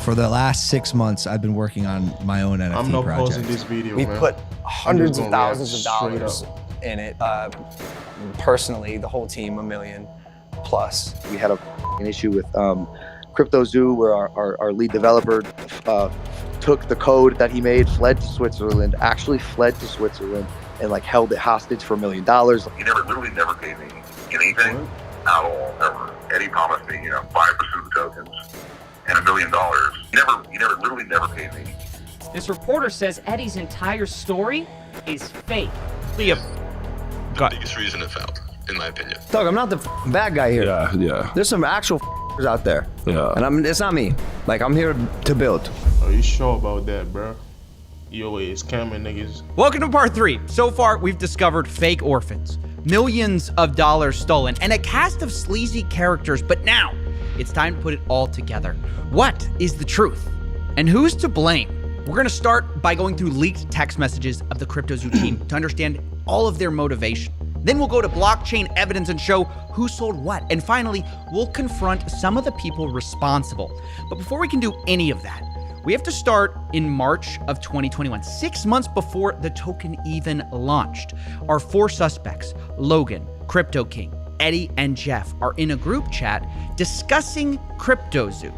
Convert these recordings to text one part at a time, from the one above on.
For the last 6 months, I've been working on my own NFT I'm not project. posting this video, We man. put hundreds of gonna react thousands of straight dollars up. in it. Personally, the whole team, $1 million plus. We had an issue with CryptoZoo, where our lead developer took the code that he made, fled to Switzerland, and like held it hostage for $1 million. He literally never paid me anything at all, ever. Eddie promised me, 5% of the tokens and $1 million. He literally never paid me. This reporter says Eddie's entire story is fake. The biggest reason it failed, in my opinion. Doug, I'm not the bad guy here. Yeah. There's some actual out there. Yeah. And it's not me. Like, I'm here to build. Are you sure about that, bro? Yo, it's scamming niggas. Welcome to part 3. So far, we've discovered fake orphans, millions of dollars stolen, and a cast of sleazy characters. But now, it's time to put it all together. What is the truth? And who's to blame? We're going to start by going through leaked text messages of the CryptoZoo team to understand all of their motivation. Then we'll go to blockchain evidence and show who sold what. And finally, we'll confront some of the people responsible. But before we can do any of that, we have to start in March of 2021, 6 months before the token even launched. Our 4 suspects, Logan, Crypto King, Eddie, and Jeff, are in a group chat discussing CryptoZoo,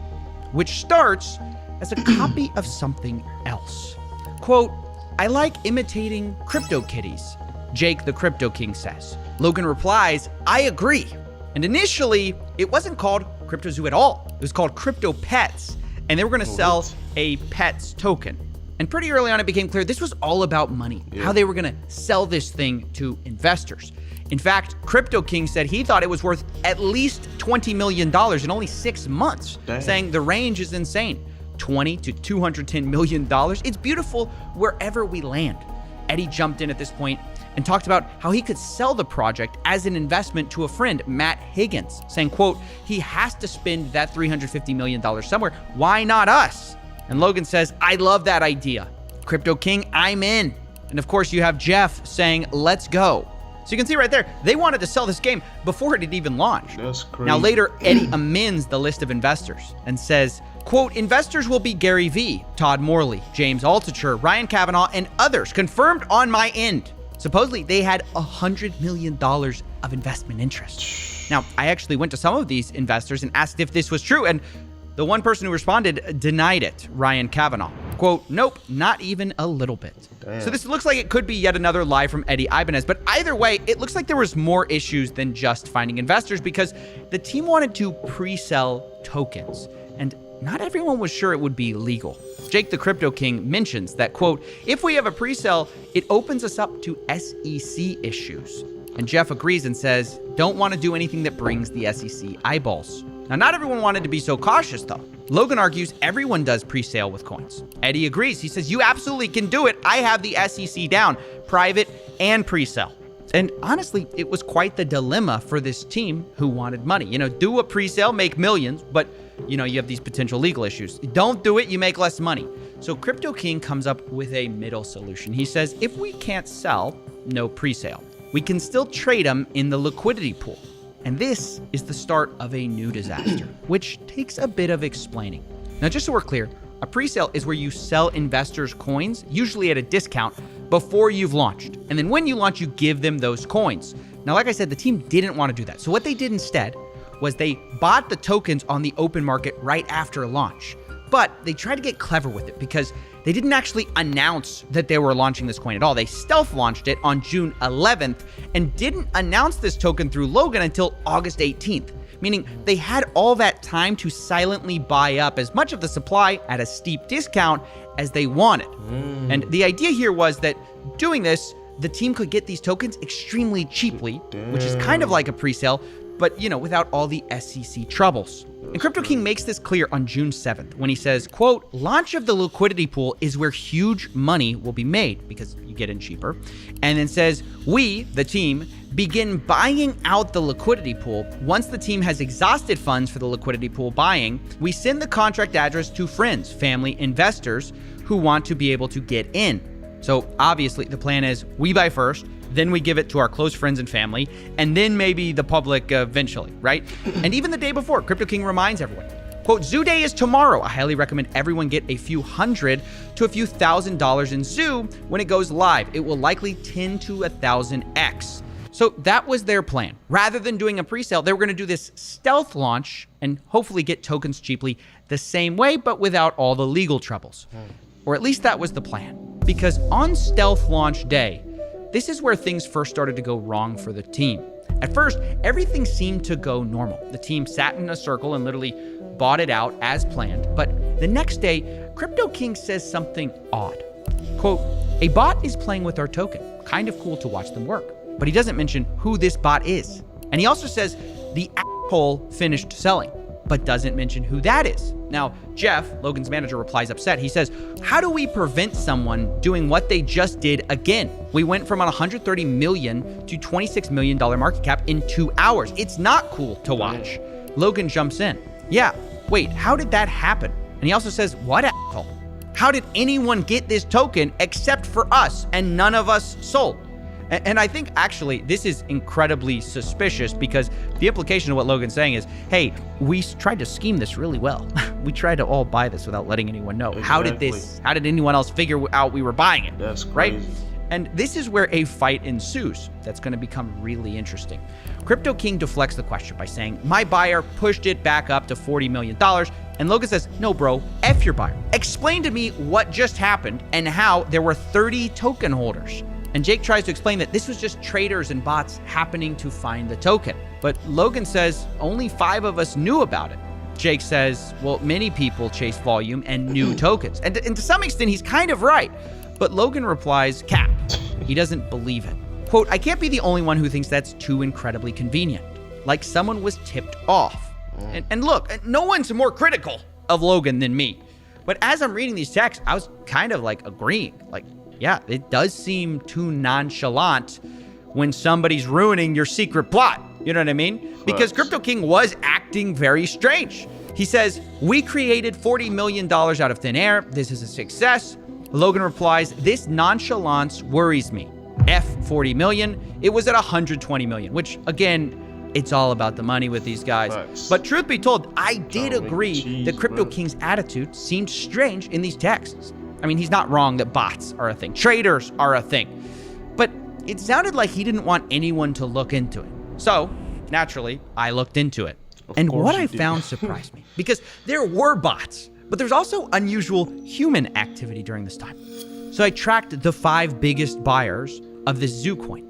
which starts as a copy of something else. Quote, "I like imitating crypto kitties," Jake the Crypto King says. Logan replies, "I agree." And initially, it wasn't called CryptoZoo at all. It was called Crypto Pets, and they were gonna sell a Pets token. And pretty early on, it became clear this was all about money, how they were gonna sell this thing to investors. In fact, Crypto King said he thought it was worth at least $20 million in only 6 months, saying the range is insane. 20 to $210 million. It's beautiful wherever we land. Eddie jumped in at this point and talked about how he could sell the project as an investment to a friend, Matt Higgins, saying, quote, "He has to spend that $350 million somewhere. Why not us?" And Logan says, "I love that idea. Crypto King, I'm in." And of course, you have Jeff saying, "Let's go." So you can see right there, they wanted to sell this game before it had even launched. That's crazy. Now later, Eddie amends the list of investors and says, quote, "Investors will be Gary Vee, Todd Morley, James Altucher, Ryan Kavanaugh, and others confirmed on my end." Supposedly, they had $100 million of investment interest. Now, I actually went to some of these investors and asked if this was true, and the one person who responded denied it, Ryan Kavanaugh. Quote, "Nope, not even a little bit." Damn. So this looks like it could be yet another lie from Eddie Ibanez, but either way, it looks like there was more issues than just finding investors because the team wanted to pre-sell tokens, and not everyone was sure it would be legal. Jake the Crypto King mentions that, quote, "If we have a pre-sale, it opens us up to SEC issues." And Jeff agrees and says, "Don't want to do anything that brings the SEC eyeballs." Now, not everyone wanted to be so cautious, though. Logan argues everyone does pre-sale with coins. Eddie agrees. He says, "You absolutely can do it. I have the SEC down, private and pre-sale." And honestly, it was quite the dilemma for this team who wanted money. Do a pre-sale, make millions, but you have these potential legal issues. Don't do it, you make less money. So Crypto King comes up with a middle solution. He says, if we can't sell, no pre-sale. We can still trade them in the liquidity pool. And this is the start of a new disaster, which takes a bit of explaining. Now, just so we're clear, a pre-sale is where you sell investors coins, usually at a discount, before you've launched. And then when you launch, you give them those coins. Now, like I said, the team didn't want to do that. So what they did instead was they bought the tokens on the open market right after launch. But they tried to get clever with it because they didn't actually announce that they were launching this coin at all. They stealth launched it on June 11th and didn't announce this token through Logan until August 18th, meaning they had all that time to silently buy up as much of the supply at a steep discount as they wanted. And the idea here was that doing this, the team could get these tokens extremely cheaply, which is kind of like a pre-sale, but without all the SEC troubles. And Crypto King makes this clear on June 7th when he says, quote, "Launch of the liquidity pool is where huge money will be made because you get in cheaper." And then says, "We, the team, begin buying out the liquidity pool. Once the team has exhausted funds for the liquidity pool buying, we send the contract address to friends, family, investors who want to be able to get in." So obviously the plan is we buy first, then we give it to our close friends and family, and then maybe the public eventually, right? And even the day before, Crypto King reminds everyone, Quote, Zoo Day is tomorrow. I highly recommend everyone get a few $100 to a few $1,000 in Zoo when it goes live. It will likely 10 to 1,000x. So that was their plan. Rather than doing a pre-sale, they were going to do this stealth launch and hopefully get tokens cheaply the same way, but without all the legal troubles. Or at least that was the plan. Because on stealth launch day, this is where things first started to go wrong for the team. At first, everything seemed to go normal. The team sat in a circle and literally bought it out as planned. But the next day, Crypto King says something odd. Quote, a bot is playing with our token. Kind of cool to watch them work. But he doesn't mention who this bot is. And he also says the asshole finished selling, but doesn't mention who that is. Now, Jeff, Logan's manager, replies upset. He says, how do we prevent someone doing what they just did again? We went from a $130 million to $26 million market cap in 2 hours. It's not cool to watch. Logan jumps in. Yeah, wait, how did that happen? And he also says, what asshole? How did anyone get this token except for us and none of us sold? And I think actually this is incredibly suspicious because the implication of what Logan's saying is, hey, we tried to scheme this really well. We tried to all buy this without letting anyone know. Exactly. How did anyone else figure out we were buying it? That's crazy. Right? And this is where a fight ensues that's going to become really interesting. Crypto King deflects the question by saying, my buyer pushed it back up to $40 million. And Logan says, no, bro, F your buyer. Explain to me what just happened and how there were 30 token holders. And Jake tries to explain that this was just traders and bots happening to find the token. But Logan says only 5 of us knew about it. Jake says, well, many people chase volume and new tokens. And to some extent, he's kind of right. But Logan replies, cap. He doesn't believe it. Quote, I can't be the only one who thinks that's too incredibly convenient. Like someone was tipped off. And look, no one's more critical of Logan than me. But as I'm reading these texts, I was kind of like agreeing. Like, yeah, it does seem too nonchalant when somebody's ruining your secret plot. You know what I mean? Because Crypto King was acting very strange. He says, we created $40 million out of thin air. This is a success. Logan replies, this nonchalance worries me. F 40 million. It was at 120 million, which again, it's all about the money with these guys. Facts. But truth be told, I did agree that Crypto King's attitude seemed strange in these texts. I mean, he's not wrong that bots are a thing. Traders are a thing. But it sounded like he didn't want anyone to look into it. So, naturally, I looked into it. And what I found surprised me. Because there were bots, but there's also unusual human activity during this time. So I tracked the 5 biggest buyers of this Zoo coin.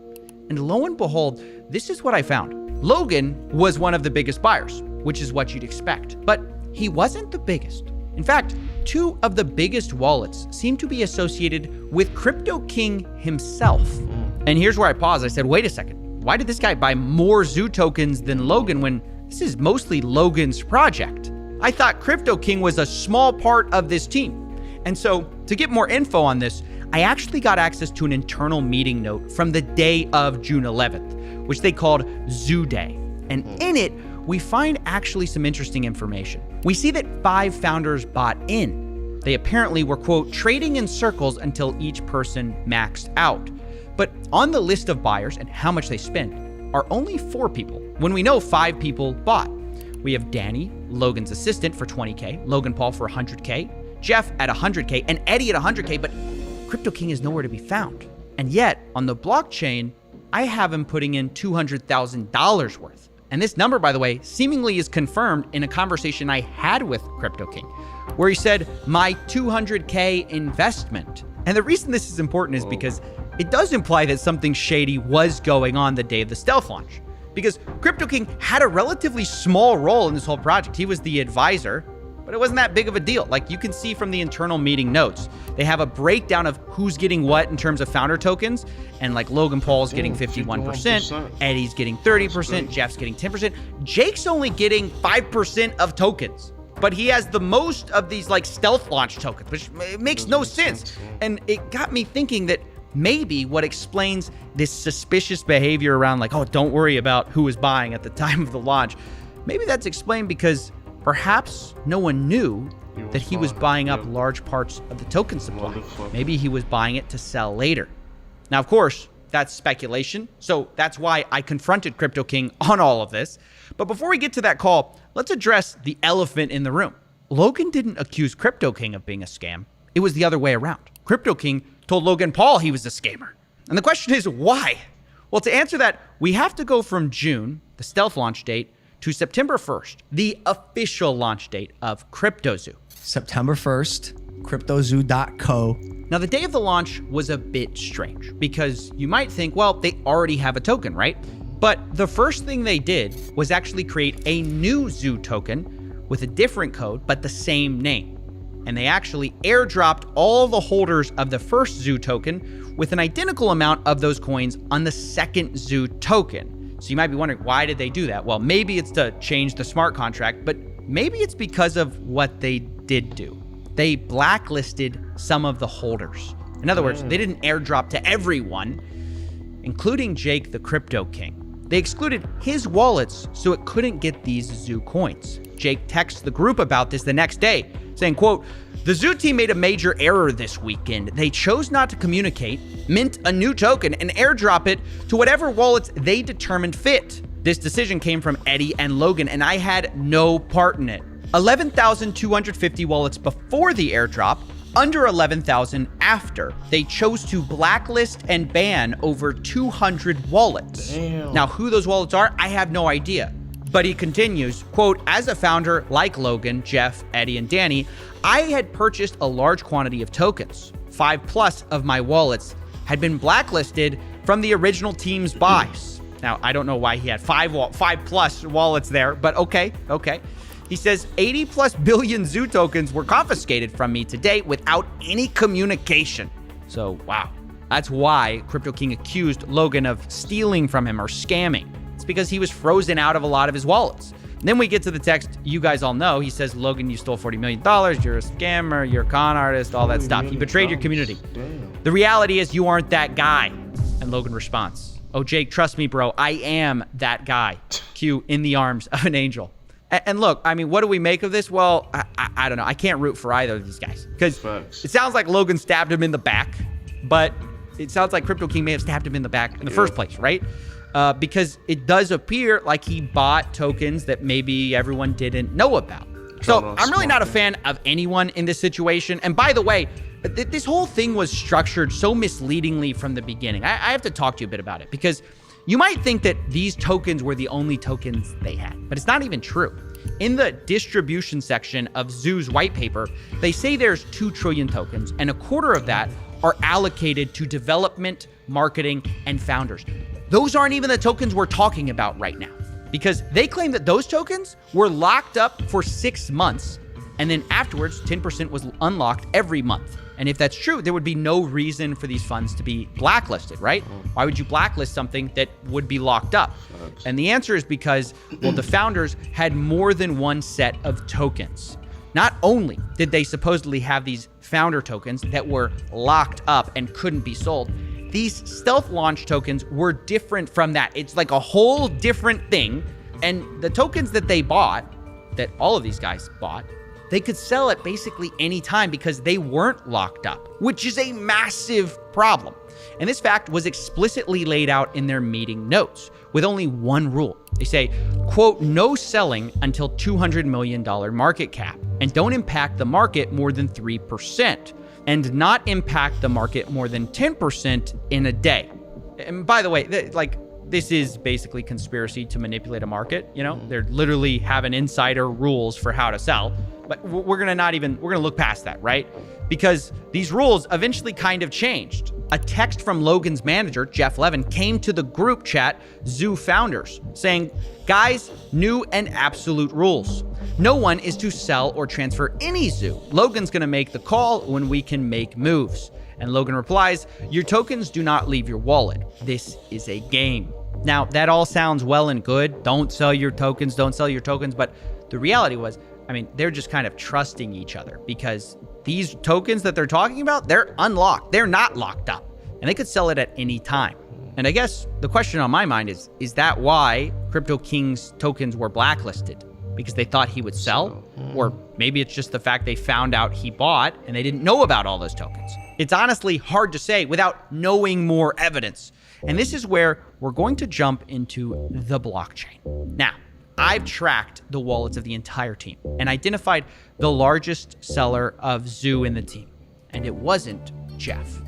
And lo and behold, this is what I found. Logan was one of the biggest buyers, which is what you'd expect. But he wasn't the biggest. In fact, 2 of the biggest wallets seem to be associated with Crypto King himself. And here's where I paused. I said, wait a second. Why did this guy buy more Zoo tokens than Logan when this is mostly Logan's project? I thought Crypto King was a small part of this team. And so to get more info on this, I actually got access to an internal meeting note from the day of June 11th, which they called Zoo Day. And in it, we find actually some interesting information. We see that 5 founders bought in. They apparently were, quote, trading in circles until each person maxed out. But on the list of buyers and how much they spent are only 4 people, when we know 5 people bought. We have Danny, Logan's assistant, for 20K, Logan Paul for 100K, Jeff at 100K, and Eddie at 100K, but Crypto King is nowhere to be found. And yet, on the blockchain, I have him putting in $200,000 worth. And this number, by the way, seemingly is confirmed in a conversation I had with Crypto King, where he said, my 200K investment. And the reason this is important is because it does imply that something shady was going on the day of the stealth launch. Because Crypto King had a relatively small role in this whole project. He was the advisor, but it wasn't that big of a deal. Like you can see from the internal meeting notes, they have a breakdown of who's getting what in terms of founder tokens. And like Logan Paul's getting 51%, Eddie's getting 30%, Jeff's getting 10%. Jake's only getting 5% of tokens, but he has the most of these like stealth launch tokens, which makes no sense. And it got me thinking that maybe what explains this suspicious behavior around like, oh, don't worry about who was buying at the time of the launch. Maybe that's explained because perhaps no one knew that he was buying up large parts of the token supply. Maybe he was buying it to sell later. Now, of course, that's speculation. So that's why I confronted Crypto King on all of this. But before we get to that call, let's address the elephant in the room. Logan didn't accuse Crypto King of being a scam. It was the other way around. Crypto King told Logan Paul he was a scammer. And the question is, why? Well, to answer that, we have to go from June, the stealth launch date, to September 1st, the official launch date of CryptoZoo. September 1st, cryptozoo.co. Now, the day of the launch was a bit strange because you might think, well, they already have a token, right? But the first thing they did was actually create a new Zoo token with a different code, but the same name. And they actually airdropped all the holders of the first Zoo token with an identical amount of those coins on the second Zoo token. So you might be wondering, why did they do that? Well, maybe it's to change the smart contract, but maybe it's because of what they did do. They blacklisted some of the holders. In other words, they didn't airdrop to everyone, including Jake the Crypto King. They excluded his wallets so it couldn't get these Zoo coins. Jake texts the group about this the next day, saying, quote, "The Zoo team made a major error this weekend. They chose not to communicate, mint a new token, and airdrop it to whatever wallets they determined fit. This decision came from Eddie and Logan, and I had no part in it. 11,250 wallets before the airdrop, under 11,000 after. They chose to blacklist and ban over 200 wallets." Damn. Now, who those wallets are, I have no idea. But he continues, quote, "As a founder like Logan, Jeff, Eddie, and Danny, I had purchased a large quantity of tokens. 5+ of my wallets had been blacklisted from the original team's buys." Now, I don't know why he had 5+ wallets there, but okay. He says 80+ billion Zoo tokens were confiscated from me to date without any communication. So, wow. That's why Crypto King accused Logan of stealing from him or scamming. It's because he was frozen out of a lot of his wallets. And then we get to the text you guys all know. He says, "Logan, you stole $40 million. You're a scammer. You're a con artist, all that stuff. You betrayed your community. The reality is you aren't that guy." And Logan responds, "Oh, Jake, trust me, bro. I am that guy." Cue "In the Arms of an Angel." And look, I mean, what do we make of this? Well, I don't know. I can't root for either of these guys because it sounds like Logan stabbed him in the back, but it sounds like Crypto King may have stabbed him in the back in the first place, right? Because it does appear like he bought tokens that maybe everyone didn't know about. So I'm really not a fan of anyone in this situation. And by the way, this whole thing was structured so misleadingly from the beginning. I have to talk to you a bit about it because you might think that these tokens were the only tokens they had, but it's not even true. In the distribution section of Zoo's white paper, they say there's 2 trillion tokens, and a quarter of that are allocated to development, marketing, and founders. Those aren't even the tokens we're talking about right now, because they claim that those tokens were locked up for 6 months, and then afterwards, 10% was unlocked every month. And if that's true, there would be no reason for these funds to be blacklisted, right? Why would you blacklist something that would be locked up? And the answer is because, well, the founders had more than one set of tokens. Not only did they supposedly have these founder tokens that were locked up and couldn't be sold, these stealth launch tokens were different from that. It's like a whole different thing. And the tokens that they bought, that all of these guys bought, they could sell at basically any time because they weren't locked up, which is a massive problem. And this fact was explicitly laid out in their meeting notes with only one rule. They say, quote, "No selling until $200 million market cap, and don't impact the market more than 3%, and not impact the market more than 10% in a day." And by the way, this is basically conspiracy to manipulate a market. You know, they're literally having insider rules for how to sell. But we're gonna look past that, right? Because these rules eventually kind of changed. A text from Logan's manager, Jeff Levin, came to the group chat, Zoo Founders, saying, "Guys, new and absolute rules. No one is to sell or transfer any Zoo. Logan's gonna make the call when we can make moves." And Logan replies, "Your tokens do not leave your wallet. This is a game." Now, that all sounds well and good. Don't sell your tokens, but the reality was, I mean, they're just kind of trusting each other because these tokens that they're talking about, they're unlocked. They're not locked up, and they could sell it at any time. And I guess the question on my mind is that why Crypto King's tokens were blacklisted? Because they thought he would sell? Or maybe it's just the fact they found out he bought and they didn't know about all those tokens. It's honestly hard to say without knowing more evidence. And this is where we're going to jump into the blockchain. Now, I've tracked the wallets of the entire team and identified the largest seller of Zoo in the team. And it wasn't Jeff.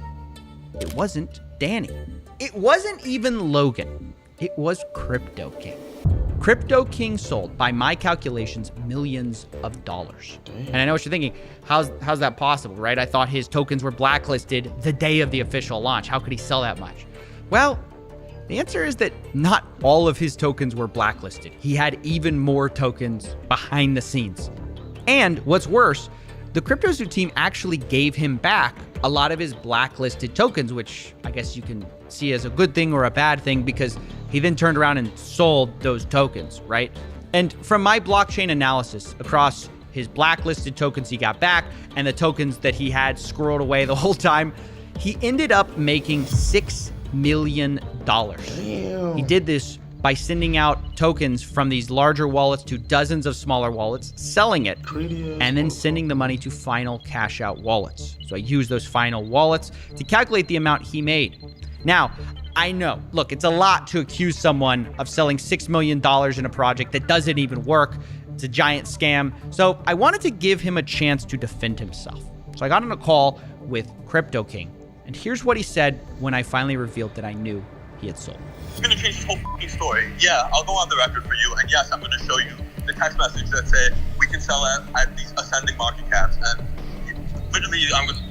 It wasn't Danny. It wasn't even Logan. It was Crypto King. Crypto King sold, by my calculations, millions of dollars. Damn. And I know what you're thinking. How's that possible, right? I thought his tokens were blacklisted the day of the official launch. How could he sell that much? Well, the answer is that not all of his tokens were blacklisted. He had even more tokens behind the scenes. And what's worse, the CryptoZoo team actually gave him back a lot of his blacklisted tokens, which I guess you can see as a good thing or a bad thing, because he then turned around and sold those tokens, right? And from my blockchain analysis across his blacklisted tokens he got back and the tokens that he had squirreled away the whole time, he ended up making $6 million. Damn. He did this by sending out tokens from these larger wallets to dozens of smaller wallets, selling it, and then sending the money to final cash out wallets. So I used those final wallets to calculate the amount he made. Now, I know, look, it's a lot to accuse someone of selling $6 million in a project that doesn't even work. It's a giant scam. So I wanted to give him a chance to defend himself. So I got on a call with Crypto King, and here's what he said when I finally revealed that I knew he had sold. I'm going to change this whole fucking story. Yeah, I'll go on the record for you, and yes, I'm going to show you the text message that say we can sell at these ascending market caps, and literally, I'm going to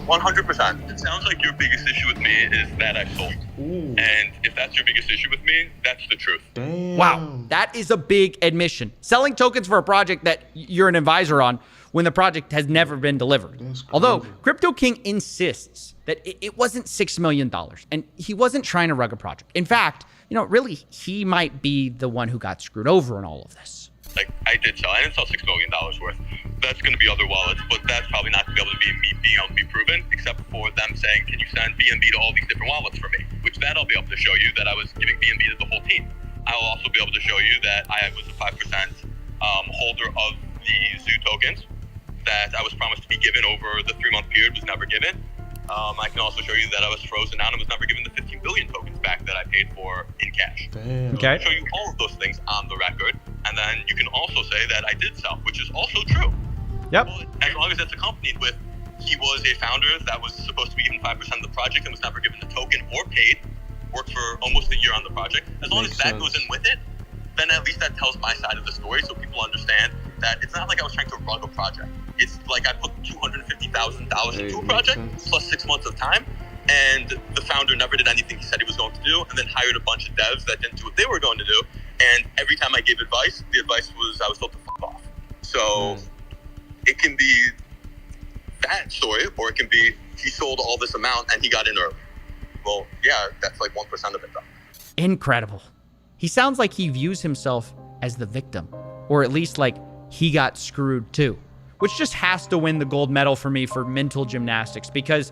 100%. It sounds like your biggest issue with me is that I sold. Ooh. And if that's your biggest issue with me, that's the truth. Damn. Wow, that is a big admission. Selling tokens for a project that you're an advisor on when the project has never been delivered. Although Crypto King insists that it wasn't $6 million and he wasn't trying to rug a project. In fact, really, he might be the one who got screwed over in all of this. Like, I didn't sell $6 million worth. That's going to be other wallets, but that's probably not going to be able to be me being able to be proven, except for them saying, can you send BNB to all these different wallets for me? Which that I'll be able to show you that I was giving BNB to the whole team. I'll also be able to show you that I was a 5% holder of the Zoo tokens that I was promised to be given over the 3-month period, was never given. I can also show you that I was frozen out and was never given the 15 billion tokens back that I paid for in cash. Damn. Okay. I'll show you all of those things on the record, and then you can also say that I did sell, which is also true. Yep. But as long as it's accompanied with he was a founder that was supposed to be given 5% of the project and was never given the token or paid, worked for almost a year on the project. As long as that goes in with it, then at least that tells my side of the story so people understand that it's not like I was trying to rug a project. It's like I put $250,000 into a project plus 6 months of time, and the founder never did anything he said he was going to do, and then hired a bunch of devs that didn't do what they were going to do. And every time I gave advice, the advice was I was told to fuck off. So it can be that story, or it can be he sold all this amount and he got in early. Well, yeah, that's like 1% of it though. Incredible. He sounds like he views himself as the victim, or at least like he got screwed too, which just has to win the gold medal for me for mental gymnastics, because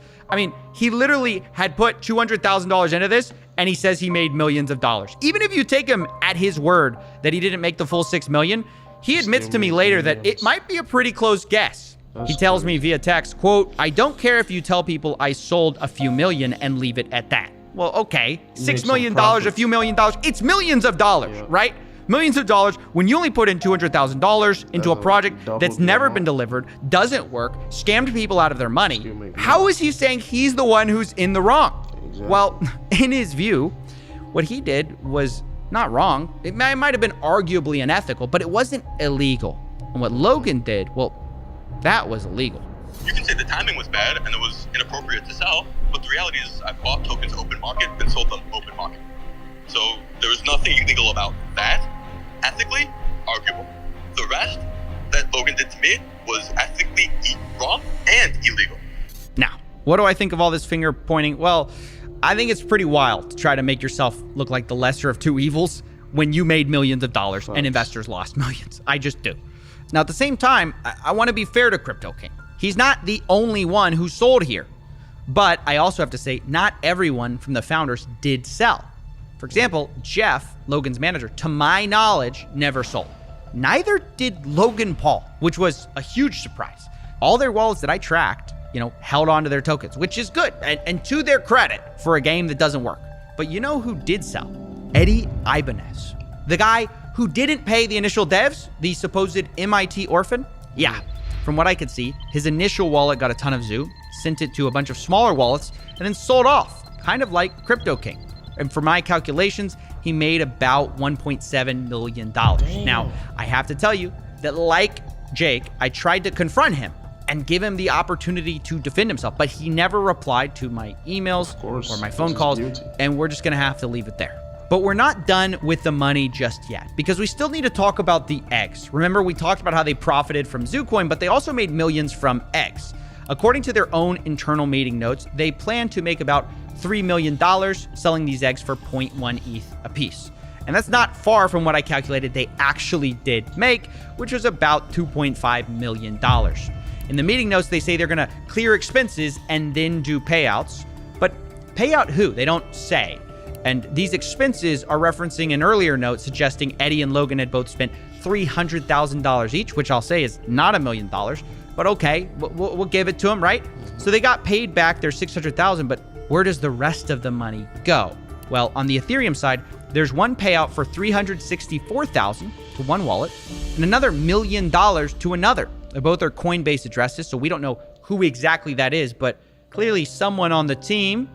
he literally had put $200,000 into this and he says he made millions of dollars. Even if you take him at his word that he didn't make the full 6 million, he admits to me later that it might be a pretty close guess. He tells me via text, quote, "I don't care if you tell people I sold a few million and leave it at that." Well, okay, $6 million, a few million dollars, it's millions of dollars, right? Millions of dollars when you only put in $200,000 into a project that's never been delivered, doesn't work, scammed people out of their money. How is he saying he's the one who's in the wrong? Exactly. Well, in his view, what he did was not wrong. It might have been arguably unethical, but it wasn't illegal. And what Logan did, well, that was illegal. You can say the timing was bad and it was inappropriate to sell, but the reality is I bought tokens open market and sold them open market. So there was nothing illegal about that. Ethically, arguable. The rest that Logan did to me was ethically wrong and illegal. Now, what do I think of all this finger pointing? Well, I think it's pretty wild to try to make yourself look like the lesser of two evils when you made millions of dollars and investors lost millions. I just do. Now, at the same time, I want to be fair to Crypto King. He's not the only one who sold here. But I also have to say, not everyone from the founders did sell. For example, Jeff, Logan's manager, to my knowledge, never sold. Neither did Logan Paul, which was a huge surprise. All their wallets that I tracked, held on to their tokens, which is good, and to their credit for a game that doesn't work. But you know who did sell? Eddie Ibanez. The guy who didn't pay the initial devs, the supposed MIT orphan? Yeah, from what I could see, his initial wallet got a ton of Zoo, sent it to a bunch of smaller wallets, and then sold off, kind of like Crypto King. And for my calculations, he made about $1.7 million. Now, I have to tell you that like Jake, I tried to confront him and give him the opportunity to defend himself, but he never replied to my emails or my phone calls, and we're just gonna have to leave it there. But we're not done with the money just yet, because we still need to talk about the eggs. Remember, we talked about how they profited from Zoocoin, but they also made millions from eggs. According to their own internal meeting notes, they plan to make about $3 million selling these eggs for 0.1 ETH a piece. And that's not far from what I calculated they actually did make, which was about $2.5 million. In the meeting notes, they say they're gonna clear expenses and then do payouts. But pay out who? They don't say. And these expenses are referencing an earlier note suggesting Eddie and Logan had both spent $300,000 each, which I'll say is not $1 million, but okay, we'll give it to them, right? So they got paid back their $600,000, but where does the rest of the money go? Well, on the Ethereum side, there's one payout for $364,000 to one wallet and another $1 million to another. Both are Coinbase addresses, so we don't know who exactly that is, but clearly someone on the team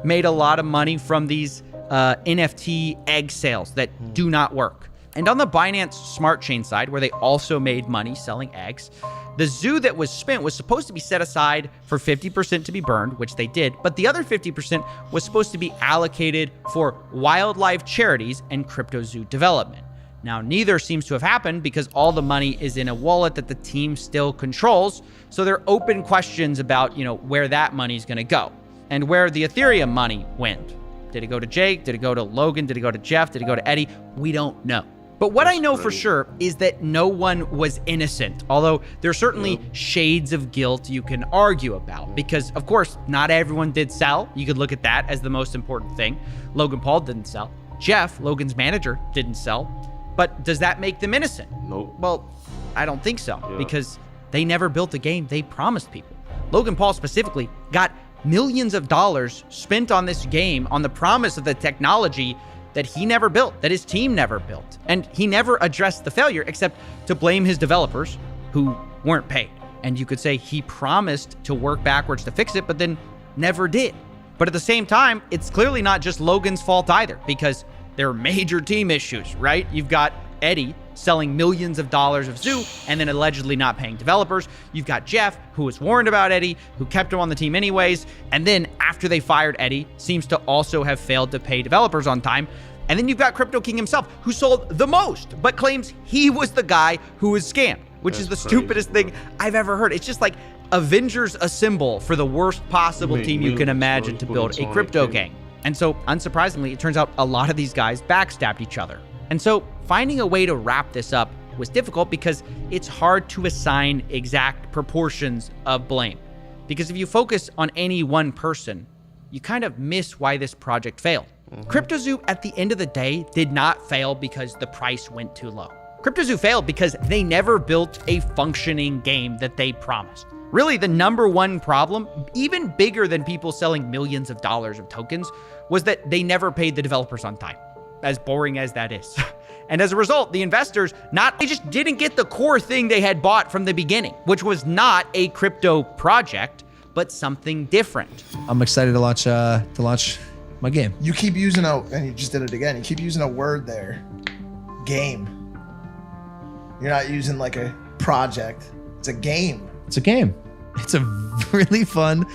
made a lot of money from these NFT egg sales that do not work. And on the Binance Smart Chain side, where they also made money selling eggs, the Zoo that was spent was supposed to be set aside for 50% to be burned, which they did, but the other 50% was supposed to be allocated for wildlife charities and crypto zoo development. Now, neither seems to have happened because all the money is in a wallet that the team still controls, so there are open questions about, where that money is going to go and where the Ethereum money went. Did it go to Jake? Did it go to Logan? Did it go to Jeff? Did it go to Eddie? We don't know. But what I know for sure is that no one was innocent, although there are certainly shades of guilt you can argue about because, of course, not everyone did sell. You could look at that as the most important thing. Logan Paul didn't sell. Jeff, Logan's manager, didn't sell. But does that make them innocent? Nope. Well, I don't think so because they never built a game they promised people. Logan Paul specifically got millions of dollars spent on this game on the promise of the technology that he never built, that his team never built. And he never addressed the failure except to blame his developers who weren't paid. And you could say he promised to work backwards to fix it, but then never did. But at the same time, it's clearly not just Logan's fault either because there are major team issues, right? You've got Eddie selling millions of dollars of Zoo and then allegedly not paying developers. You've got Jeff, who was warned about Eddie, who kept him on the team anyways. And then after they fired Eddie, seems to also have failed to pay developers on time. And then you've got Crypto King himself, who sold the most, but claims he was the guy who was scammed, which is the stupidest thing I've ever heard. It's just like Avengers Assemble for the worst possible team you can imagine to build a crypto game. And so, unsurprisingly, it turns out a lot of these guys backstabbed each other. And so, finding a way to wrap this up was difficult because it's hard to assign exact proportions of blame. Because if you focus on any one person, you kind of miss why this project failed. CryptoZoo, at the end of the day, did not fail because the price went too low. CryptoZoo failed because they never built a functioning game that they promised. Really, the number one problem, even bigger than people selling millions of dollars of tokens, was that they never paid the developers on time, as boring as that is. And as a result, the investors, they just didn't get the core thing they had bought from the beginning, which was not a crypto project, but something different. I'm excited to launch my game. You keep using and you just did it again. You keep using a word there, game. You're not using like a project. It's a game. It's a game. It's a really fun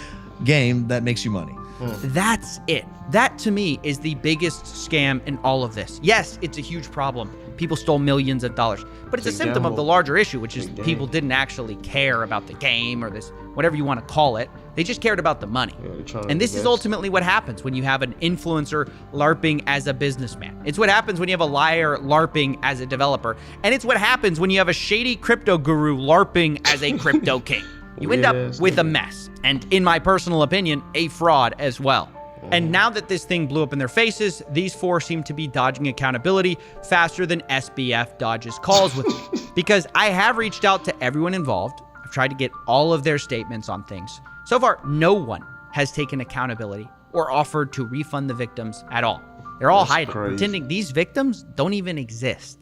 game that makes you money. That's it. That to me is the biggest scam in all of this. Yes, it's a huge problem. People stole millions of dollars, but it's a symptom of the larger issue, which is people didn't actually care about the game or this, whatever you want to call it. They just cared about the money. And this is ultimately what happens when you have an influencer LARPing as a businessman. It's what happens when you have a liar LARPing as a developer. And it's what happens when you have a shady crypto guru LARPing as a crypto king. You end up with a mess. And in my personal opinion, a fraud as well. And now that this thing blew up in their faces, these four seem to be dodging accountability faster than SBF dodges calls with me. Because I have reached out to everyone involved. I've tried to get all of their statements on things. So far, no one has taken accountability or offered to refund the victims at all. They're all That's hiding, crazy. pretending these victims don't even exist.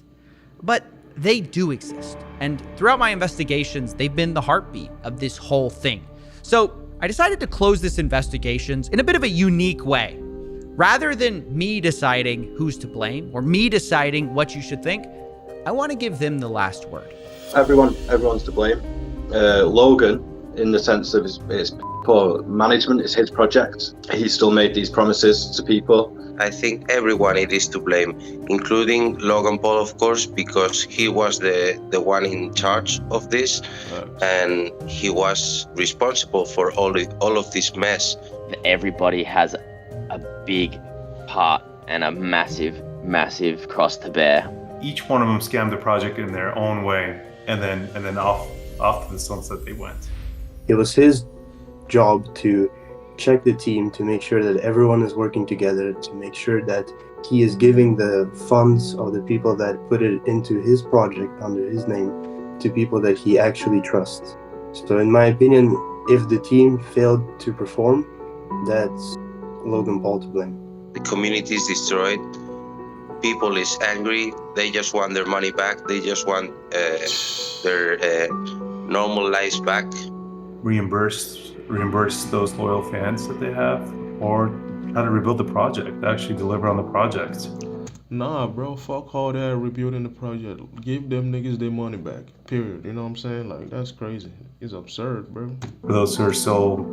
But they do exist. And throughout my investigations, they've been the heartbeat of this whole thing. So I decided to close this investigations in a bit of a unique way. Rather than me deciding who's to blame or me deciding what you should think, I want to give them the last word. Everyone's to blame. Logan, in the sense of his poor management, is his project. He still made these promises to people. I think everyone it is to blame, including Logan Paul, of course, because he was the one in charge of this, and he was responsible for all of this mess. Everybody has a big part and a massive cross to bear. Each one of them scammed the project in their own way, and then off to the sunset they went. It was his job to check the team, to make sure that everyone is working together, to make sure that he is giving the funds of the people that put it into his project under his name to people that he actually trusts. So in my opinion, if the team failed to perform, that's Logan Paul to blame. The community is destroyed. People is angry. They just want their money back. They just want their normal lives back. Reimburse those loyal fans that they have, or try to rebuild the project, actually deliver on the project. Nah, bro, fuck all that rebuilding the project. Give them niggas their money back, period. You know what I'm saying? Like, that's crazy. It's absurd, bro. For those who are still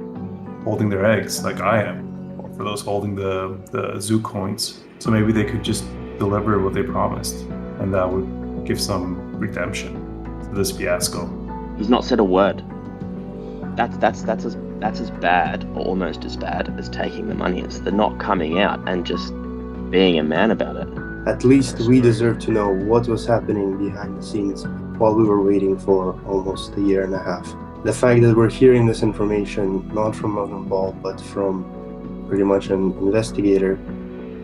holding their eggs, like I am, or for those holding the zoo coins, so maybe they could just deliver what they promised, and that would give some redemption to this fiasco. He's not said a word. That's as bad, or almost as bad, as taking the money. It's the not coming out and just being a man about it. At least we deserve to know what was happening behind the scenes while we were waiting for almost a year and a half. The fact that we're hearing this information not from Logan Paul, but from pretty much an investigator,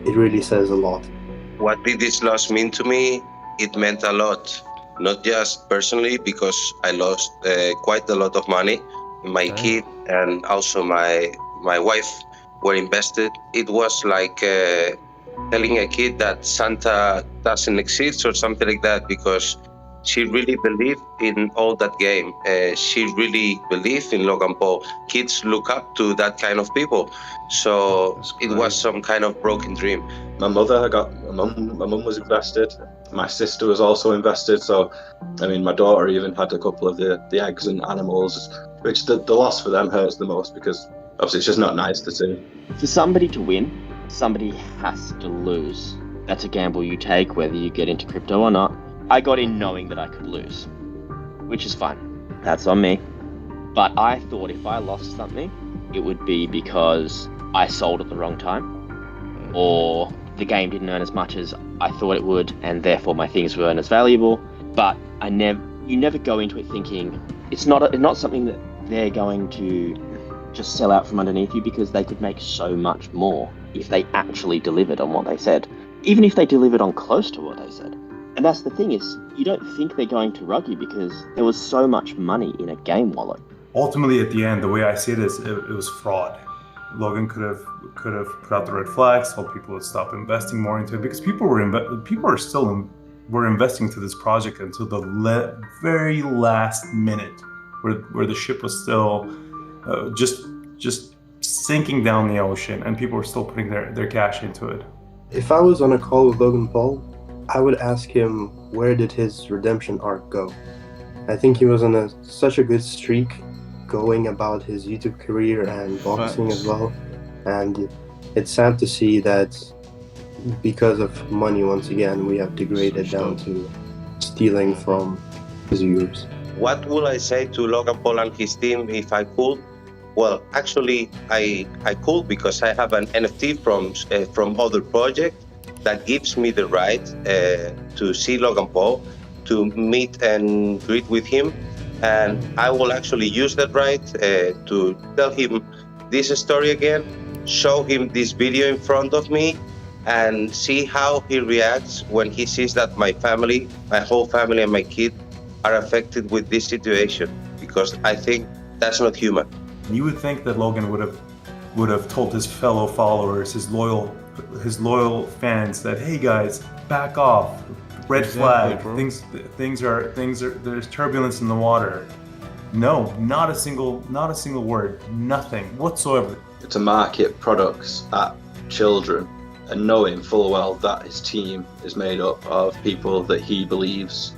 it really says a lot. What did this loss mean to me? It meant a lot. Not just personally, because I lost quite a lot of money. My kid and also my wife were invested. It was like telling a kid that Santa doesn't exist or something like that, because she really believed in all that game. She really believed in Logan Paul. Kids look up to that kind of people. So it was some kind of broken dream. My mum was invested. My sister was also invested. So, I mean, my daughter even had a couple of the eggs and animals, which the loss for them hurts the most, because obviously it's just not nice to see. For somebody to win, somebody has to lose. That's a gamble you take, whether you get into crypto or not. I got in knowing that I could lose, which is fine. That's on me. But I thought if I lost something, it would be because I sold at the wrong time, or the game didn't earn as much as I thought it would, and therefore my things weren't as valuable. But you never go into it thinking it's not something that they're going to just sell out from underneath you, because they could make so much more if they actually delivered on what they said, even if they delivered on close to what they said. And that's the thing, is you don't think they're going to rug you because there was so much money in a game wallet. Ultimately, at the end, the way I see it is it was fraud. Logan could have put out the red flags, told people to stop investing more into it, because people were investing to this project until the very last minute, where the ship was still just sinking down the ocean, and people were still putting their cash into it. If I was on a call with Logan Paul, I would ask him, where did his redemption arc go? I think he was on such a good streak going about his YouTube career and boxing as well. And it's sad to see that because of money, once again, we have degraded down to stealing from his viewers. What would I say to Logan Paul and his team if I could? Well, actually, I could, because I have an NFT from other project that gives me the right to see Logan Paul, to meet and greet with him. And I will actually use that right to tell him this story again, show him this video in front of me, and see how he reacts when he sees that my family, my whole family and my kid are affected with this situation, because I think that's not human. You would think that Logan would have would have told his fellow followers, his loyal fans that, hey guys, back off, red flag, bro. things are there's turbulence in the water. No, not a single word, nothing whatsoever. To market products at children and knowing full well that his team is made up of people that he believes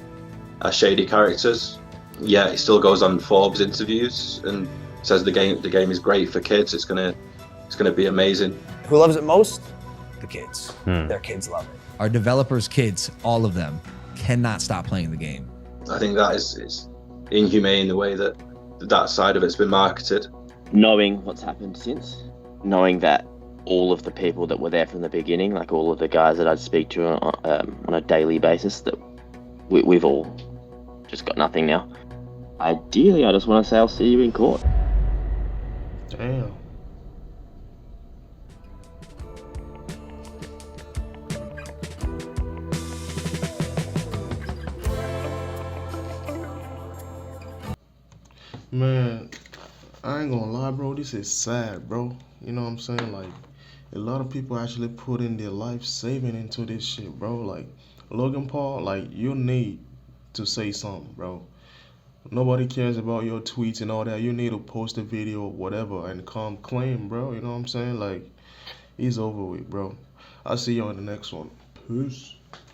are shady characters. Yeah, he still goes on Forbes interviews and says the game is great for kids. It's gonna be amazing. Who loves it most? The kids. Their kids love it. Our developers' kids, all of them, cannot stop playing the game. I think that is inhumane the way that side of it's been marketed. Knowing what's happened since, knowing that all of the people that were there from the beginning, like all of the guys that I'd speak to on a daily basis, that we've all just got nothing now. Ideally, I just want to say I'll see you in court. Damn. Man, I ain't gonna lie, bro. This is sad, bro. You know what I'm saying? Like, a lot of people actually put in their life saving into this shit, bro. Like, Logan Paul, like, you need to say something, bro. Nobody cares about your tweets and all that. You need to post a video or whatever and come claim, bro. You know what I'm saying? Like, he's over with, bro. I'll see you on the next one. Peace.